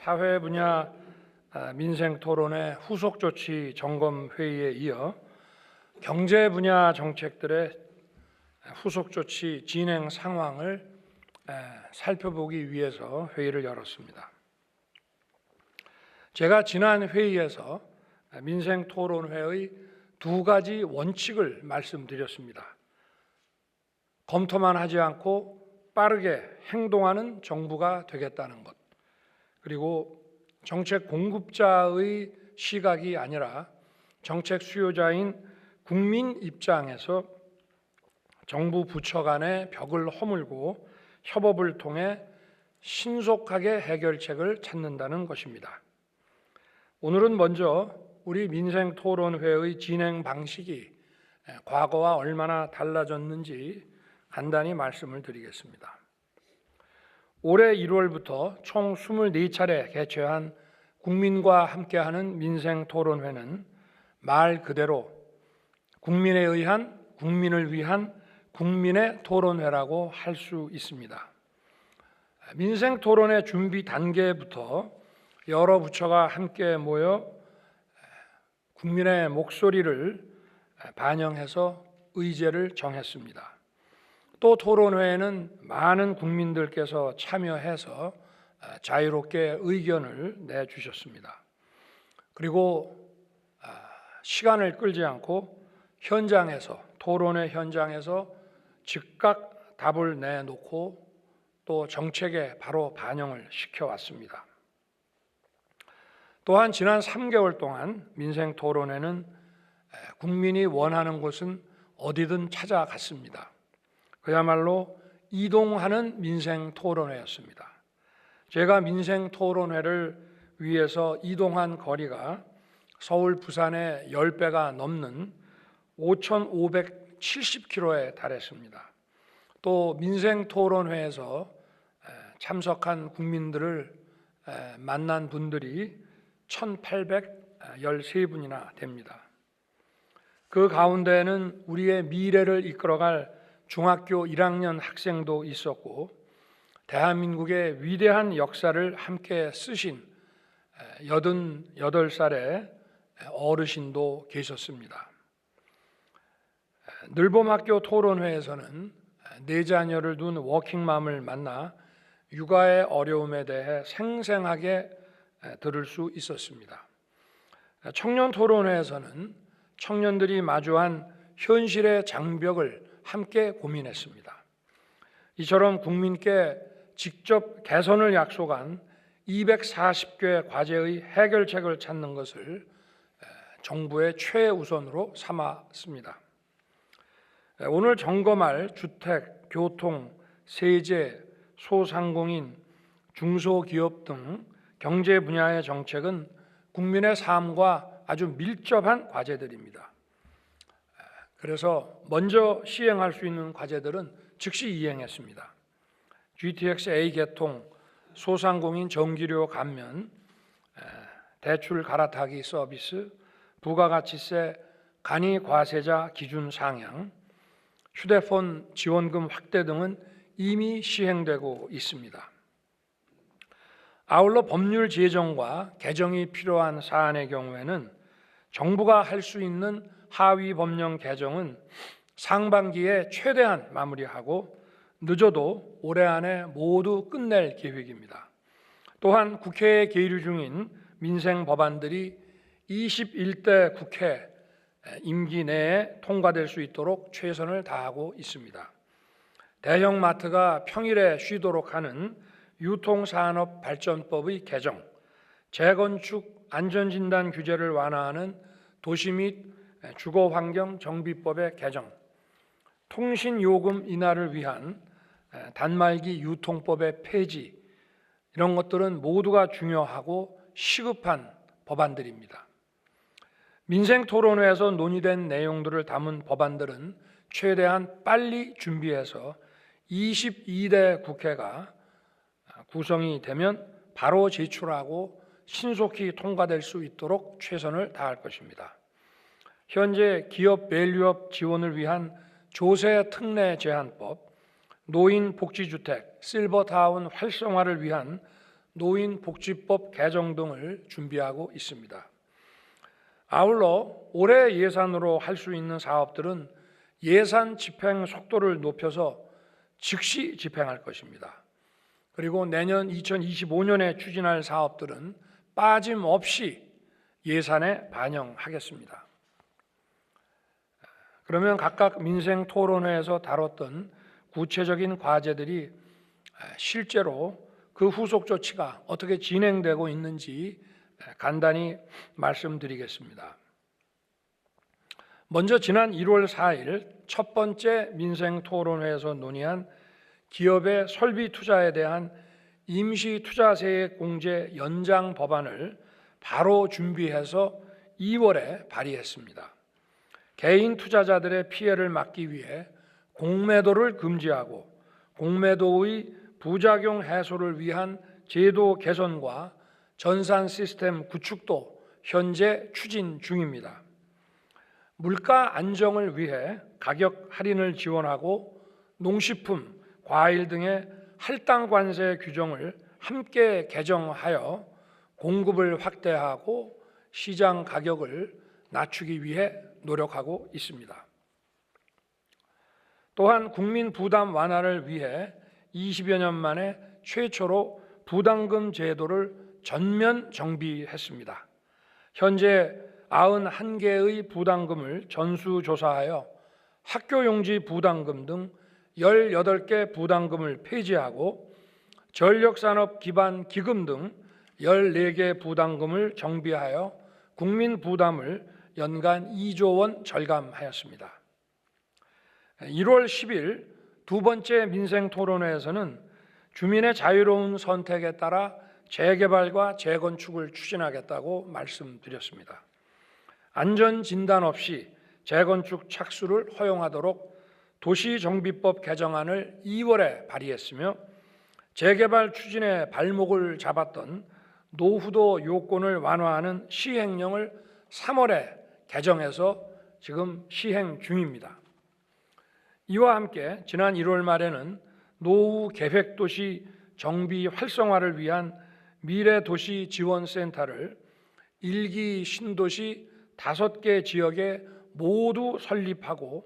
사회 분야 민생 토론회 후속 조치 점검 회의에 이어 경제 분야 정책들의 후속 조치 진행 상황을 살펴보기 위해서 회의를 열었습니다. 제가 지난 회의에서 민생 토론회의 두 가지 원칙을 말씀드렸습니다. 검토만 하지 않고 빠르게 행동하는 정부가 되겠다는 것, 그리고 정책 공급자의 시각이 아니라 정책 수요자인 국민 입장에서 정부 부처 간의 벽을 허물고 협업을 통해 신속하게 해결책을 찾는다는 것입니다. 오늘은 먼저 우리 민생토론회의 진행 방식이 과거와 얼마나 달라졌는지 간단히 말씀을 드리겠습니다. 올해 1월부터 총 24차례 개최한 국민과 함께하는 민생토론회는 말 그대로 국민에 의한, 국민을 위한 국민의 토론회라고 할 수 있습니다. 민생토론회 준비 단계부터 여러 부처가 함께 모여 국민의 목소리를 반영해서 의제를 정했습니다. 또 토론회에는 많은 국민들께서 참여해서 자유롭게 의견을 내주셨습니다. 그리고 시간을 끌지 않고 현장에서, 토론회 현장에서 즉각 답을 내놓고 또 정책에 바로 반영을 시켜왔습니다. 또한 지난 3개월 동안 민생토론회는 국민이 원하는 곳은 어디든 찾아갔습니다. 그야말로 이동하는 민생토론회였습니다. 제가 민생토론회를 위해서 이동한 거리가 서울, 부산의 10배가 넘는 5,570km에 달했습니다. 또 민생토론회에서 참석한 국민들을 만난 분들이 1,813분이나 됩니다. 그 가운데에는 우리의 미래를 이끌어갈 중학교 1학년 학생도 있었고 대한민국의 위대한 역사를 함께 쓰신 88살의 어르신도 계셨습니다. 늘봄학교 토론회에서는 4자녀를 둔 워킹맘을 만나 육아의 어려움에 대해 생생하게 들을 수 있었습니다. 청년 토론회에서는 청년들이 마주한 현실의 장벽을 함께 고민했습니다. 이처럼 국민께 직접 개선을 약속한 240개 과제의 해결책을 찾는 것을 정부의 최우선으로 삼았습니다. 오늘 점검할 주택, 교통, 세제, 소상공인, 중소기업 등 경제 분야의 정책은 국민의 삶과 아주 밀접한 과제들입니다. 그래서 먼저 시행할 수 있는 과제들은 즉시 이행했습니다. GTX-A 개통, 소상공인 전기료 감면, 대출 갈아타기 서비스, 부가가치세 간이 과세자 기준 상향, 휴대폰 지원금 확대 등은 이미 시행되고 있습니다. 아울러 법률 제정과 개정이 필요한 사안의 경우에는 정부가 할 수 있는 하위 법령 개정은 상반기에 최대한 마무리하고 늦어도 올해 안에 모두 끝낼 계획입니다. 또한 국회에 계류 중인 민생 법안들이 21대 국회 임기 내에 통과될 수 있도록 최선을 다하고 있습니다. 대형마트가 평일에 쉬도록 하는 유통산업발전법의 개정, 재건축 안전진단 규제를 완화하는 도시 및 주거환경정비법의 개정, 통신요금 인하를 위한 단말기 유통법의 폐지, 이런 것들은 모두가 중요하고 시급한 법안들입니다. 민생토론회에서 논의된 내용들을 담은 법안들은 최대한 빨리 준비해서 22대 국회가 구성이 되면 바로 제출하고 신속히 통과될 수 있도록 최선을 다할 것입니다. 현재 기업 밸류업 지원을 위한 조세 특례 제한법, 노인 복지주택 실버타운 활성화를 위한 노인복지법 개정 등을 준비하고 있습니다. 아울러 올해 예산으로 할 수 있는 사업들은 예산 집행 속도를 높여서 즉시 집행할 것입니다. 그리고 내년 2025년에 추진할 사업들은 빠짐없이 예산에 반영하겠습니다. 그러면 각각 민생토론회에서 다뤘던 구체적인 과제들이 실제로 그 후속 조치가 어떻게 진행되고 있는지 간단히 말씀드리겠습니다. 먼저 지난 1월 4일 첫 번째 민생토론회에서 논의한 기업의 설비 투자에 대한 임시투자세액 공제 연장 법안을 바로 준비해서 2월에 발의했습니다. 개인 투자자들의 피해를 막기 위해 공매도를 금지하고 공매도의 부작용 해소를 위한 제도 개선과 전산 시스템 구축도 현재 추진 중입니다. 물가 안정을 위해 가격 할인을 지원하고 농식품, 과일 등의 할당 관세 규정을 함께 개정하여 공급을 확대하고 시장 가격을 낮추기 위해 노력하고 있습니다. 또한 국민 부담 완화를 위해 20여 년 만에 최초로 부담금 제도를 전면 정비했습니다. 현재 91개의 부담금을 전수조사하여 학교용지 부담금 등 18개 부담금을 폐지하고 전력산업 기반 기금 등 14개 부담금을 정비하여 국민 부담을 연간 2조 원 절감하였습니다. 1월 10일 두 번째 민생토론회에서는 주민의 자유로운 선택에 따라 재개발과 재건축을 추진하겠다고 말씀드렸습니다. 안전진단 없이 재건축 착수를 허용하도록 도시정비법 개정안을 2월에 발의했으며 재개발 추진에 발목을 잡았던 노후도 요건을 완화하는 시행령을 3월에 개정해서 지금 시행 중입니다. 이와 함께 지난 1월 말에는 노후 계획도시 정비 활성화를 위한 미래도시지원센터를 1기 신도시 5개 지역에 모두 설립하고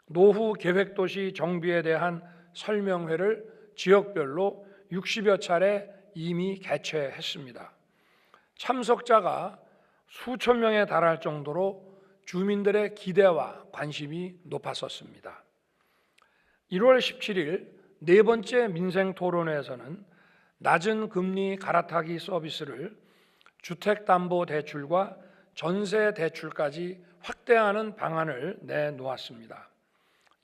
노후 계획도시 정비에 대한 설명회를 지역별로 60여 차례 이미 개최했습니다. 참석자가 수천 명에 달할 정도로 주민들의 기대와 관심이 높았었습니다. 1월 17일 네 번째 민생토론회에서는 낮은 금리 갈아타기 서비스를 주택담보대출과 전세대출까지 확대하는 방안을 내놓았습니다.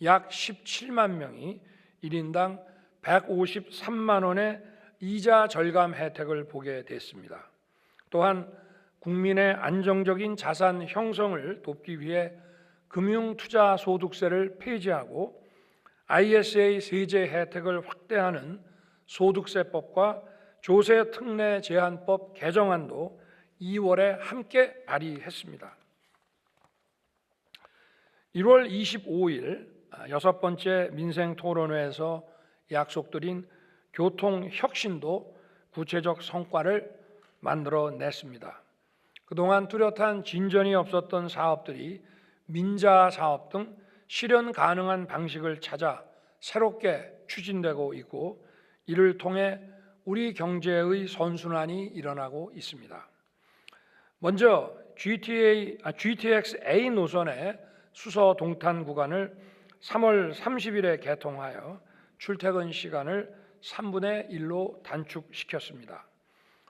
약 17만 명이 1인당 153만 원의 이자 절감 혜택을 보게 됐습니다. 또한 국민의 안정적인 자산 형성을 돕기 위해 금융투자소득세를 폐지하고 ISA 세제 혜택을 확대하는 소득세법과 조세특례 제한법 개정안도 2월에 함께 발의했습니다. 1월 25일 여섯 번째 민생토론회에서 약속드린 교통혁신도 구체적 성과를 만들어냈습니다. 그동안 뚜렷한 진전이 없었던 사업들이 민자 사업 등 실현 가능한 방식을 찾아 새롭게 추진되고 있고 이를 통해 우리 경제의 선순환이 일어나고 있습니다. 먼저 GTX A 노선의 수서 동탄 구간을 3월 30일에 개통하여 출퇴근 시간을 3분의 1로 단축시켰습니다.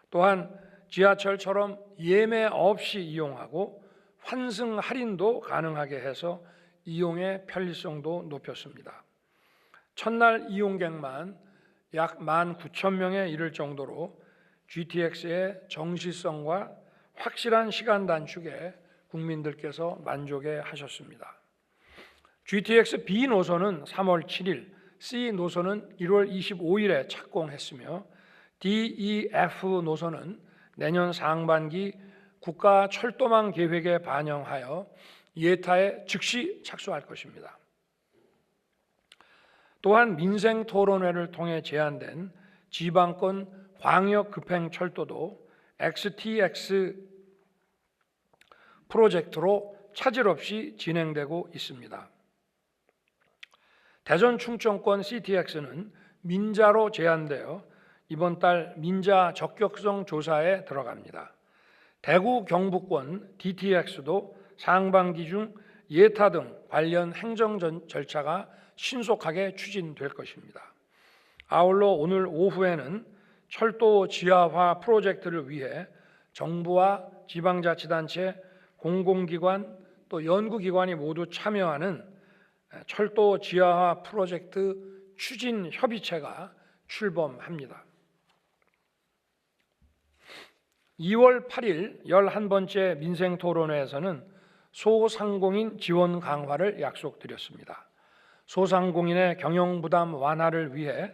또한 지하철처럼 예매 없이 이용하고 환승 할인도 가능하게 해서 이용의 편리성도 높였습니다. 첫날 이용객만 약 19,000명에 이를 정도로 GTX의 정시성과 확실한 시간 단축에 국민들께서 만족해 하셨습니다. GTX B 노선은 3월 7일, C 노선은 1월 25일에 착공했으며 DEF 노선은 내년 상반기 국가철도망 계획에 반영하여 예타에 즉시 착수할 것입니다. 또한 민생토론회를 통해 제안된 지방권 광역 급행철도도 XTX 프로젝트로 차질 없이 진행되고 있습니다. 대전 충청권 CTX는 민자로 제한되어 이번 달 민자 적격성 조사에 들어갑니다. 대구 경북권 DTX도 상반기 중 예타 등 관련 행정 절차가 신속하게 추진될 것입니다. 아울러 오늘 오후에는 철도 지하화 프로젝트를 위해 정부와 지방자치단체, 공공기관 또 연구기관이 모두 참여하는 철도 지하화 프로젝트 추진 협의체가 출범합니다. 2월 8일 11번째 민생토론회에서는 소상공인 지원 강화를 약속드렸습니다. 소상공인의 경영부담 완화를 위해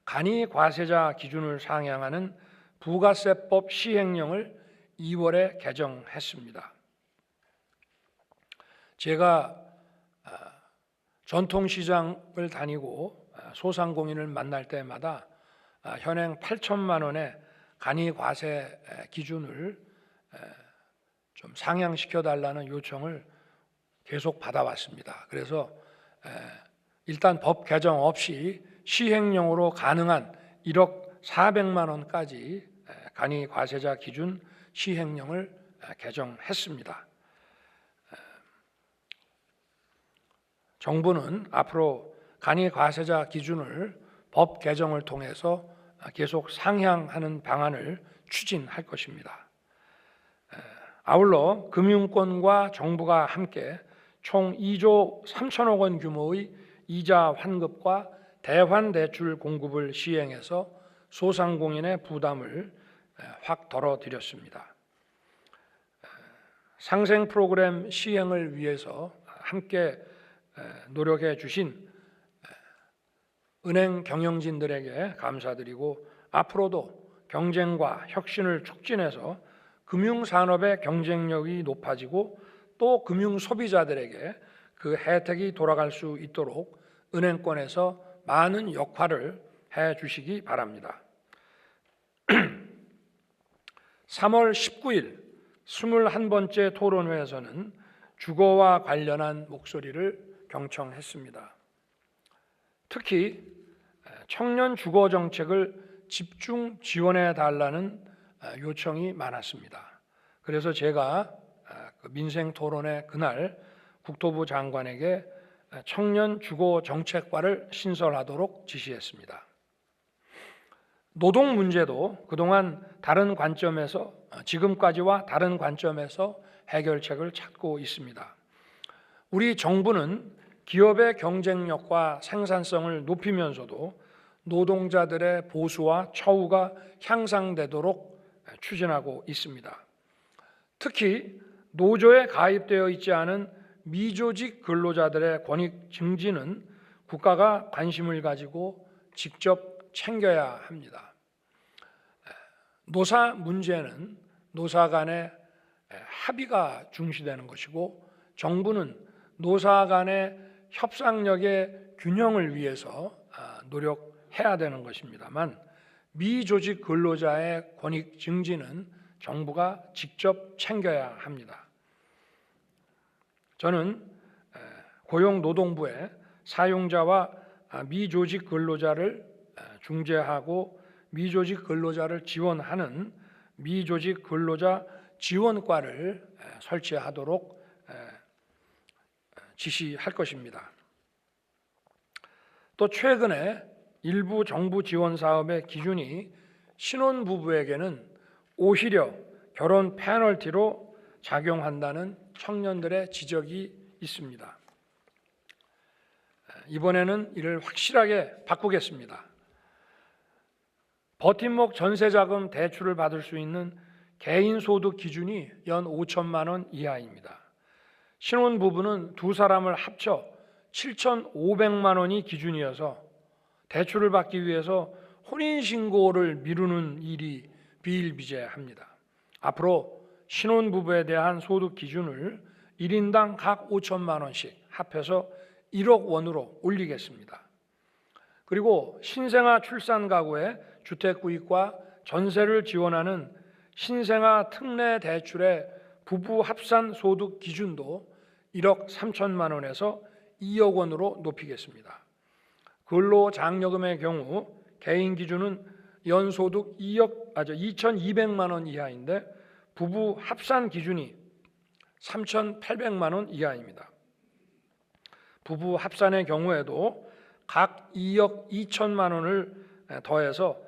간이과세자 기준을 상향하는 부가세법 시행령을 2월에 개정했습니다. 제가 전통시장을 다니고 소상공인을 만날 때마다 현행 8천만 원의 간이과세 기준을 좀 상향시켜 달라는 요청을 계속 받아왔습니다. 그래서 일단 법 개정 없이 시행령으로 가능한 1억 400만 원까지 간이과세자 기준 시행령을 개정했습니다. 정부는 앞으로 간이과세자 기준을 법 개정을 통해서 계속 상향하는 방안을 추진할 것입니다. 아울러 금융권과 정부가 함께 총 2조 3천억 원 규모의 이자 환급과 대환 대출 공급을 시행해서 소상공인의 부담을 확 덜어드렸습니다. 상생 프로그램 시행을 위해서 함께 노력해 주신 은행 경영진들에게 감사드리고 앞으로도 경쟁과 혁신을 촉진해서 금융산업의 경쟁력이 높아지고 또 금융소비자들에게 그 혜택이 돌아갈 수 있도록 은행권에서 많은 역할을 해 주시기 바랍니다. 3월 19일 21번째 토론회에서는 주거와 관련한 목소리를 경청했습니다. 특히 청년 주거 정책을 집중 지원해 달라는 요청이 많았습니다. 그래서 제가 민생 토론회 그날 국토부 장관에게 청년 주거 정책과를 신설하도록 지시했습니다. 노동 문제도 그동안 다른 관점에서 지금까지와 다른 관점에서 해결책을 찾고 있습니다. 우리 정부는 기업의 경쟁력과 생산성을 높이면서도 노동자들의 보수와 처우가 향상되도록 추진하고 있습니다. 특히 노조에 가입되어 있지 않은 미조직 근로자들의 권익 증진은 국가가 관심을 가지고 직접 챙겨야 합니다. 노사 문제는 노사 간의 합의가 중시되는 것이고 정부는 노사 간의 협상력의 균형을 위해서 노력해야 되는 것입니다만 미조직 근로자의 권익 증진은 정부가 직접 챙겨야 합니다. 저는 고용노동부에 사용자와 미조직 근로자를 중재하고 미조직 근로자를 지원하는 미조직 근로자 지원과를 설치하도록 지시할 것입니다. 또 최근에 일부 정부 지원 사업의 기준이 신혼부부에게는 오히려 결혼 페널티로 작용한다는 청년들의 지적이 있습니다. 이번에는 이를 확실하게 바꾸겠습니다. 버팀목 전세자금 대출을 받을 수 있는 개인소득 기준이 연 5천만 원 이하입니다. 신혼부부는 두 사람을 합쳐 7,500만 원이 기준이어서 대출을 받기 위해서 혼인신고를 미루는 일이 비일비재합니다. 앞으로 신혼부부에 대한 소득 기준을 1인당 각 5천만 원씩 합해서 1억 원으로 올리겠습니다. 그리고 신생아 출산 가구의 주택 구입과 전세를 지원하는 신생아 특례 대출의 부부 합산 소득 기준도 1억 3천만 원에서 2억 원으로 높이겠습니다. 근로장려금의 경우 개인 기준은 연소득 2,200만 원 이하인데 부부 합산 기준이 3,800만 원 이하입니다. 부부 합산의 경우에도 각 2억 2천만 원을 더해서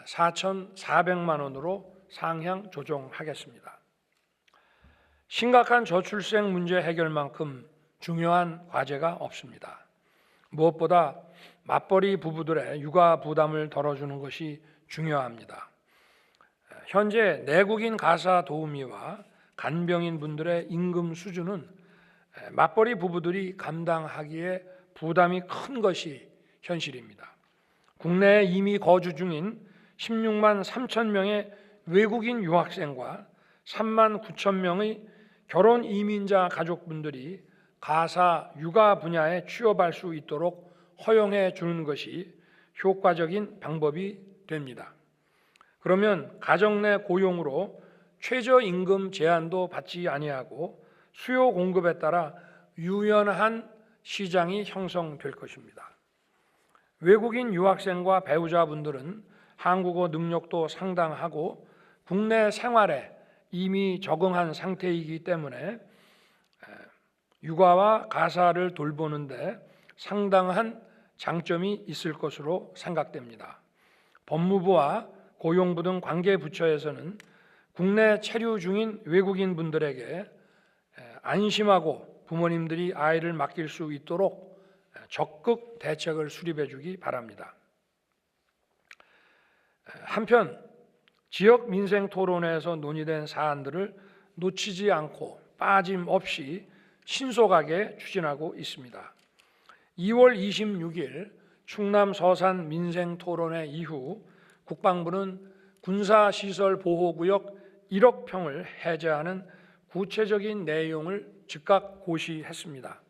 4,400만 원으로 상향 조정하겠습니다. 심각한 저출생 문제 해결만큼 중요한 과제가 없습니다. 무엇보다 맞벌이 부부들의 육아 부담을 덜어주는 것이 중요합니다. 현재 내국인 가사 도우미와 간병인 분들의 임금 수준은 맞벌이 부부들이 감당하기에 부담이 큰 것이 현실입니다. 국내에 이미 거주 중인 16만 3천 명의 외국인 유학생과 3만 9천 명의 결혼 이민자 가족분들이 가사 육아 분야에 취업할 수 있도록 허용해 주는 것이 효과적인 방법이 됩니다. 그러면 가정 내 고용으로 최저임금 제한도 받지 아니하고 수요 공급에 따라 유연한 시장이 형성될 것입니다. 외국인 유학생과 배우자분들은 한국어 능력도 상당하고 국내 생활에 이미 적응한 상태이기 때문에 육아와 가사를 돌보는데 상당한 장점이 있을 것으로 생각됩니다. 법무부와 고용부 등 관계부처에서는 국내 체류 중인 외국인 분들에게 안심하고 부모님들이 아이를 맡길 수 있도록 적극 대책을 수립해 주기 바랍니다. 한편 지역 민생 토론회에서 논의된 사안들을 놓치지 않고 빠짐없이 신속하게 추진하고 있습니다. 2월 26일 충남 서산 민생 토론회 이후 국방부는 군사시설 보호구역 1억 평을 해제하는 구체적인 내용을 즉각 고시했습니다.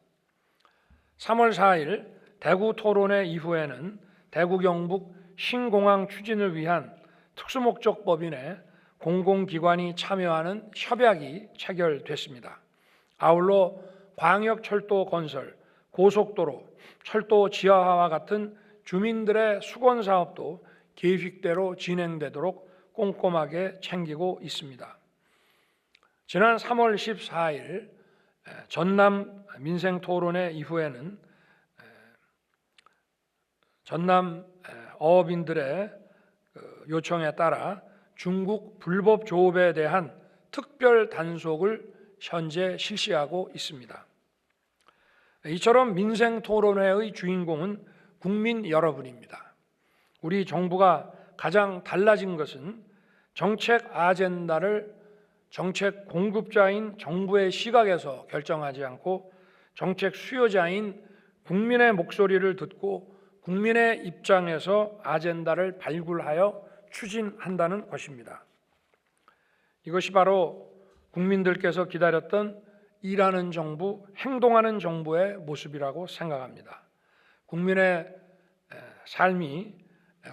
3월 4일 대구 토론회 이후에는 대구 경북 신공항 추진을 위한 특수목적법인에 공공기관이 참여하는 협약이 체결됐습니다. 아울러 광역철도 건설, 고속도로, 철도 지하화와 같은 주민들의 수건 사업도 계획대로 진행되도록 꼼꼼하게 챙기고 있습니다. 지난 3월 14일 전남 민생토론회 이후에는 전남 어업인들의 요청에 따라 중국 불법 조업에 대한 특별 단속을 현재 실시하고 있습니다. 이처럼 민생토론회의 주인공은 국민 여러분입니다. 우리 정부가 가장 달라진 것은 정책 아젠다를 정책 공급자인 정부의 시각에서 결정하지 않고 정책 수요자인 국민의 목소리를 듣고 국민의 입장에서 아젠다를 발굴하여 추진한다는 것입니다. 이것이 바로 국민들께서 기다렸던 일하는 정부, 행동하는 정부의 모습이라고 생각합니다. 국민의 삶이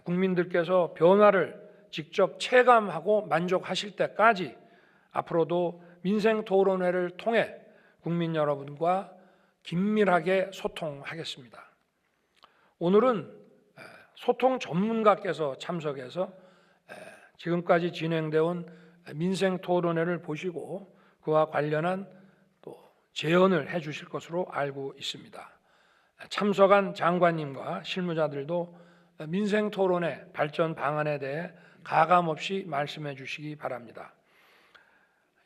국민들께서 변화를 직접 체감하고 만족하실 때까지 앞으로도 민생토론회를 통해 국민 여러분과 긴밀하게 소통하겠습니다. 오늘은 소통 전문가께서 참석해서 지금까지 진행되어 온 민생토론회를 보시고 그와 관련한 또 제언을 해 주실 것으로 알고 있습니다. 참석한 장관님과 실무자들도 민생토론회 발전 방안에 대해 가감없이 말씀해 주시기 바랍니다.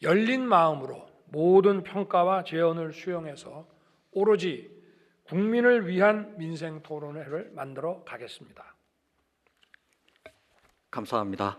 열린 마음으로 모든 평가와 제언을 수용해서 오로지 국민을 위한 민생토론회를 만들어 가겠습니다. 감사합니다.